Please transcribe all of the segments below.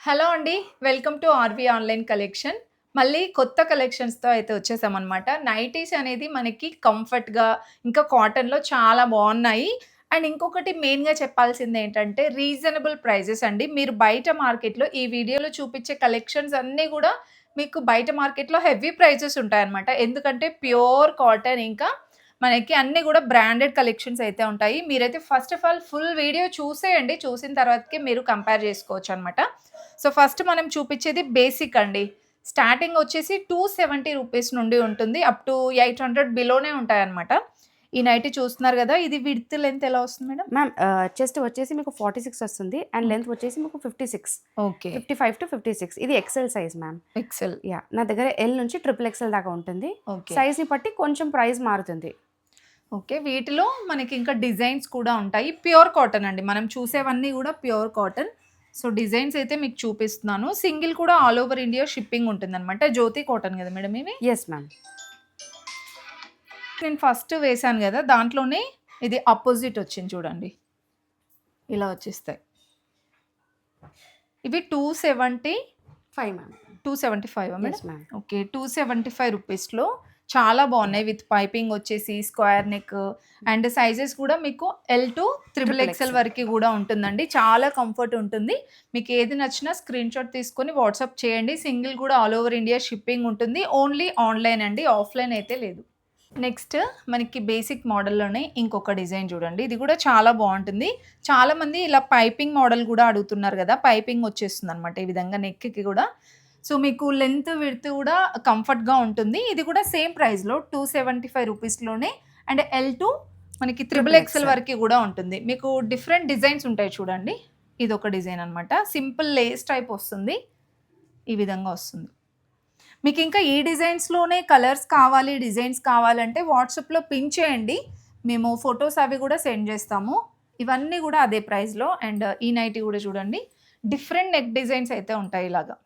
Hello అండి. Welcome to RV online collection. మళ్ళీ కొత్త కలెక్షన్స్‌తో అయితే వచ్చేసామనమాట. నైటీస్ అనేది మనకి కంఫర్ట్‌గా ఇంకా కాటన్‌లో చాలా బావున్నాయి. అండ్ ఇంకొకటి మెయిన్‌గా చెప్పాల్సిందేంటంటే రీజనబుల్ ప్రైజెస్ అండి. మీరు బయట మార్కెట్‌లో ఈ వీడియోలో చూపించే కలెక్షన్స్ అన్నీ గూడా మీకు బయట మార్కెట్‌లో హెవీ ప్రైజెస్ ఉంటాయన్నమాట. ఎందుకంటే ప్యూర్ కాటన్ ఇంకా మనకి అన్నీ గూడా బ్రాండెడ్ కలెక్షన్స్ అయితే ఉంటాయి. మీరైతే first of all full video చూసేయండి. చూసిన తర్వాతకే మీరు కంపేర్ చేసుకోవచ్చనమాట. సో, ఫస్ట్ మనం చూపిచ్చేది బేసిక్ అండి. స్టార్టింగ్ వచ్చేసి 270 రూపీస్ నుండి ఉంటుంది. అప్ టు 800 బిలోనే ఉంటాయన్నమాట. ఈ నైటీ చూస్తున్నారు గదా! ఇది విడ్త్, లెంత్ ఎలా వస్తుంది మేడం? మ్యామ్ చెస్ట్ వచ్చేసి మీకు 46 వస్తుంది. And okay. లెంత్ వచ్చేసి మీకు 56. ఓకే. 55-56 ఇది ఎక్సెల్ సైజ్ మ్యామ్. ఎక్సెల్. నా దగ్గర ఎల్ నుంచి ట్రిపుల్ ఎక్సెల్ దాకా ఉంటుంది. ఓకే. సైజ్‌ని బట్టి కొంచెం ప్రైస్ మారుతుంది. ఓకే. వీటిలో మనకింకా డిజైన్స్ కూడా ఉంటాయి. ప్యూర్ కాటన్ అండి. మనం చూసేవన్నీ గూడా ప్యూర్ కాటన్. సో, డిజైన్స్ అయితే మీకు చూపిస్తున్నాను. సింగిల్ కూడా ఆల్ ఓవర్ ఇండియా షిప్పింగ్ ఉంటుందనమాట. జ్యోతి కాటన్ గదా మేడం ఇవి? Yes ma'am. నేను ఫస్ట్ వేశాను గదా! దాంట్లోనే ఇది అపోజిట్ వచ్చింది చూడండి. ఇలా వచ్చేస్తాయి. ఇవి 5 ma'am. 275 madam? Yes ma'am. Okay. 275 రూపీస్‌లో చాలా బావున్నాయి. విత్ పైపింగ్ వచ్చేసి స్క్వేర్ నెక్ అండ్ సైజెస్ కూడా మీకు L to triple triple XL XL. వరకి గూడా ఉంటుందండి. చాలా కంఫర్ట్ ఉంటుంది. మీకు ఏది నచ్చినా స్క్రీన్‌షాట్ తీసుకొని వాట్సాప్ చేయండి. సింగిల్ కూడా ఆల్ ఓవర్ ఇండియా షిప్పింగ్ ఉంటుంది. ఓన్లీ ఆన్‌లైన్ అండి. ఆఫ్‌లైన్ అయితే లేదు. నెక్స్ట్ మనకి బేసిక్ మోడల్‌లోనే ఇంకొక డిజైన్ చూడండి. ఇది కూడా చాలా బావుంటుంది. చాలామంది ఇలా పైపింగ్ మోడల్ గూడా అడుగుతున్నారు గదా! పైపింగ్ వచ్చేస్తుందనమాట ఈ విధంగా నెక్‌కి గూడా. సో, మీకు లెంత్, విడ్త్ కూడా కంఫర్ట్‌గా ఉంటుంది. ఇది కూడా సేమ్ ప్రైస్‌లో 275 రూపీస్‌లోనే అండ్ ఎల్ టు మనకి త్రిబుల్ ట్రిపుల్ ఎక్స్ఎల్ ఎక్సెల్. వరకి గూడా ఉంటుంది. మీకు డిఫరెంట్ డిజైన్స్ ఉంటాయి చూడండి. ఇదొక డిజైన్ అనమాట. సింపుల్ లేస్ టైప్ వస్తుంది. ఈ విధంగా వస్తుంది. మీకింకా ఈ డిజైన్స్‌లోనే కలర్స్ కావాలి, డిజైన్స్ కావాలంటే వాట్సాప్‌లో పిన్ చేయండి. మేము ఫోటోస్ అవి గూడా సెండ్ జేస్తాము. ఇవన్నీ గూడా అదే ప్రైస్‌లో అండ్ ఈ నైటీ గూడా చూడండి. డిఫరెంట్ నెక్ డిజైన్స్ అయితే ఉంటాయి ఇలాగా.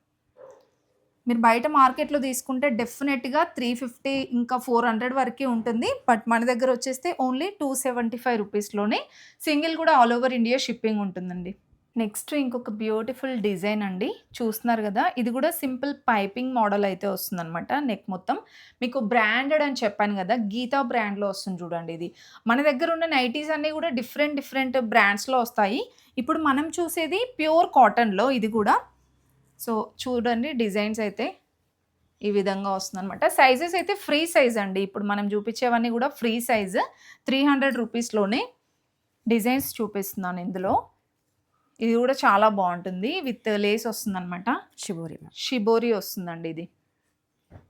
మీరు బయట మార్కెట్‌లో తీసుకుంటే డెఫినెట్‌గా 350 ఇంకా 400 వరకే ఉంటుంది. బట్ మన దగ్గర వచ్చేస్తే ఓన్లీ 275 రూపీస్‌లోనే సింగిల్ గూడా ఆల్ ఓవర్ ఇండియా షిప్పింగ్ ఉంటుందండి. నెక్స్ట్ ఇంకొక బ్యూటిఫుల్ డిజైన్ అండి. చూస్తున్నారు గదా! ఇది గూడా సింపుల్ పైపింగ్ మోడల్ అయితే వస్తుందనమాట. నెక్ మొత్తం. మీకు బ్రాండెడ్ అని చెప్పాను గదా! గీతా బ్రాండ్‌లో వస్తుంది చూడండి ఇది. మన దగ్గర ఉన్న నైటీస్ అన్నీ గూడా డిఫరెంట్ డిఫరెంట్ బ్రాండ్స్‌లో వస్తాయి. ఇప్పుడు మనం చూసేది ప్యూర్ కాటన్‌లో ఇది గూడా. సో, చూడండి డిజైన్స్ అయితే ఈ విధంగా వస్తుందనమాట. సైజెస్ అయితే ఫ్రీ సైజ్ అండి. ఇప్పుడు మనం చూపించేవన్నీ గూడా ఫ్రీ సైజ్. 300 రూపీస్‌లోనే డిజైన్స్ చూపిస్తున్నాను ఇందులో. ఇది గూడా చాలా బావుంటుంది. విత్ లేస్ వస్తుందనమాట. Shibori ma'am. షిబోరి వస్తుందండి ఇది.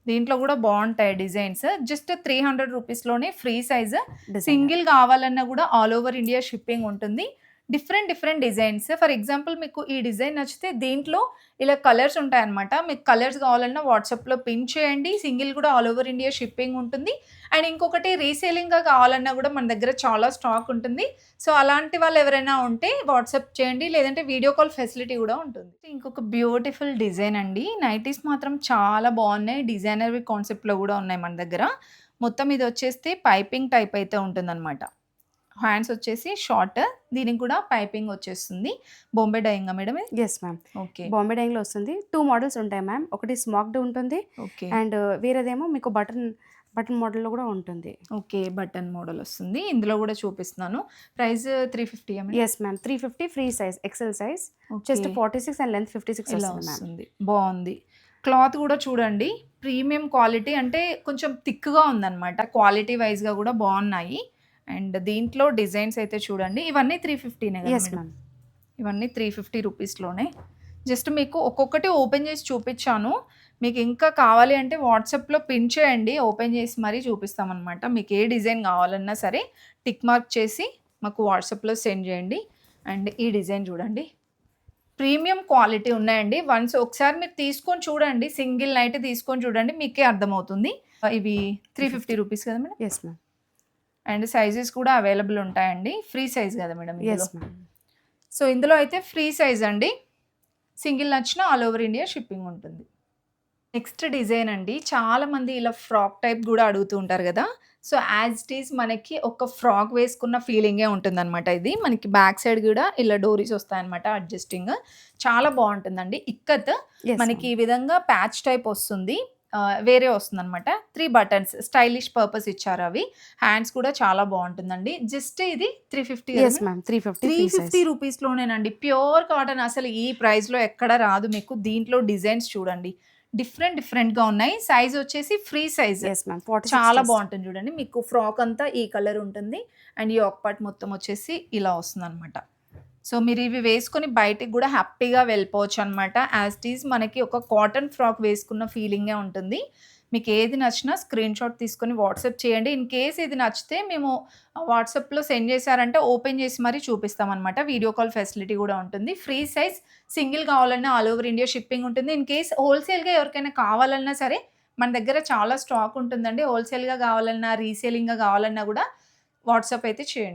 దీంట్లో గూడా బావుంటాయి డిజైన్స్. జస్ట్ 300 రూపీస్‌లోనే ఫ్రీ సైజ్. డిజైనర్. సింగిల్ కావాలన్నా గూడా ఆల్ ఓవర్ ఇండియా షిప్పింగ్ ఉంటుంది. Different different designs. For example మీకు ఈ డిజైన్ నచ్చితే దీంట్లో ఇలా కలర్స్ ఉంటాయన్నమాట. మీకు కలర్స్ కావాలన్నా వాట్సాప్‌లో పిన్ చేయండి. సింగిల్ కూడా ఆల్ ఓవర్ ఇండియా షిప్పింగ్ ఉంటుంది. అండ్ ఇంకొకటి రీసేలింగ్‌గా కావాలన్నా గూడా మన దగ్గర చాలా స్టాక్ ఉంటుంది. సో, అలాంటి వాళ్ళు ఎవరైనా ఉంటే వాట్సాప్ చేయండి. లేదంటే వీడియో కాల్ ఫెసిలిటీ గూడా ఉంటుంది. ఇంకొక బ్యూటిఫుల్ డిజైన్ అండి. నైటీస్ మాత్రం చాలా బావున్నాయి. డిజైనర్‌వి కాన్సెప్ట్‌లో గూడా ఉన్నాయి మన దగ్గర. మొత్తం ఇది వచ్చేస్తే పైపింగ్ టైప్ అయితే ఉంటుందన్నమాట. హ్యాండ్స్ వచ్చేసి షార్ట్. దీనికి కూడా పైపింగ్ వచ్చేస్తుంది. బొంబే డైయింగా మేడం ఇది? Yes ma'am. ఓకే. బాంబే డైయింగ్‌లో వస్తుంది. 2 మోడల్స్ ఉంటాయి మ్యామ్. ఒకటి స్మోక్డ్ ఉంటుంది. ఓకే. అండ్ వేరేదేమో మీకు బటన్ బటన్ మోడల్‌లో కూడా ఉంటుంది. ఓకే. బటన్ మోడల్ వస్తుంది. ఇందులో గూడా చూపిస్తున్నాను. Price 350 madam? Yes ma'am. 350 free size XL size. Okay. Chest 46 and length 56 ఇలా వస్తుంది మ్యామ్. వస్తుంది. బావుంది. క్లాత్ గూడా చూడండి. ప్రీమియం క్వాలిటీ అంటే కొంచెం థిక్‌గా ఉందన్నమాట. క్వాలిటీ వైస్‌గా గూడా బావున్నాయి. అండ్ దీంట్లో డిజైన్స్ అయితే చూడండి. ఇవన్నీ 350నే గదా యెస్ మేడం? మ్యామ్. ఇవన్నీ 350 రూపీస్‌లోనే. జస్ట్ మీకు ఒక్కొక్కటి ఓపెన్ చేసి చూపిచ్చాను. మీకు ఇంకా కావాలి అంటే వాట్సాప్‌లో పిన్ చేయండి. ఓపెన్ చేసి మరీ చూపిస్తామనమాట. మీకు ఏ డిజైన్ కావాలన్నా సరే టిక్ మార్క్ చేసి మాకు వాట్సాప్‌లో సెండ్ చేయండి. అండ్ ఈ డిజైన్ చూడండి. ప్రీమియం క్వాలిటీ ఉన్నాయండి. వన్స్ ఒకసారి మీరు తీసుకొని చూడండి. సింగిల్ నైట్ తీసుకొని చూడండి. మీకే అర్థమవుతుంది. ఇవి 350 రూపీస్ కదా madam? Yes ma'am. And sizes కూడా అవైలబుల్ ఉంటాయండి. ఫ్రీ సైజ్ కదా మేడం ఇందులో? Yes ma'am. సో, ఇందులో అయితే ఫ్రీ సైజ్ అండి. సింగిల్ నచ్చినా ఆల్ ఓవర్ ఇండియా షిప్పింగ్ ఉంటుంది. నెక్స్ట్ డిజైన్ అండి. చాలామంది ఇలా ఫ్రాక్ టైప్ గూడా అడుగుతూ ఉంటారు గదా! సో, యాజ్ ఇట్ ఈజ్ మనకి ఒక ఫ్రాక్ వేసుకున్న ఫీలింగే ఉంటుందనమాట ఇది. మనకి బ్యాక్ సైడ్ గూడా ఇలా డోరీస్ వస్తాయన్నమాట అడ్జస్టింగ్. చాలా బావుంటుందండి. ఇక్కత్ యెస్ మనకి మ్యామ్. ఈ విధంగా ప్యాచ్ టైప్ వస్తుంది. వేరే వస్తుందనమాట. 3 బటన్స్ స్టైలిష్ పర్పస్ ఇచ్చారవి. హ్యాండ్స్ కూడా చాలా బావుంటుందండి. జస్ట్ ఇది 350 యెస్ గదా! మ్యామ్. 350 free size. 350 రూపీస్‌లోనేనండి. ప్యూర్ కాటన్ అసలు ఈ ప్రైస్‌లో ఎక్కడ రాదు మీకు. దీంట్లో డిజైన్స్ చూడండి. డిఫరెంట్‌గా ఉన్నాయి. సైజ్ వచ్చేసి ఫ్రీ సైజ్. Yes ma'am. 46 చాలా చెస్ట్. బావుంటుంది చూడండి. మీకు ఫ్రాక్ అంతా ఈ కలర్ ఉంటుంది. అండ్ ఈ యోక్ పార్ట్ మొత్తం వచ్చేసి ఇలా వస్తుందనమాట. సో, మీరు ఇవి వేసుకొని బయటికి గూడా హ్యాపీగా వెళ్ళిపోవచ్చనమాట. యాజ్ ఇట్ ఈజ్ మనకి ఒక కాటన్ ఫ్రాక్ వేసుకున్న ఫీలింగే ఉంటుంది. మీకు ఏది నచ్చినా స్క్రీన్ షాట్ తీసుకొని వాట్సాప్ చేయండి. ఇన్ కేస్ ఇది నచ్చితే మేము వాట్సాప్‌లో సెండ్ చేశారంటే ఓపెన్ చేసి మరీ చూపిస్తామనమాట. వీడియో కాల్ ఫెసిలిటీ గూడా ఉంటుంది. ఫ్రీ సైజ్ సింగిల్ కావాలన్నా ఆల్ ఓవర్ ఇండియా షిప్పింగ్ ఉంటుంది. ఇన్ కేస్ హోల్‌సేల్‌గా ఎవరికైనా కావాలన్నా సరే మన దగ్గర చాలా స్టాక్ ఉంటుందండి. హోల్‌సేల్‌గా కావాలన్నా, రీసేలింగ్‌గా కావాలన్నా గూడా వాట్సాప్ అయితే చేయండి.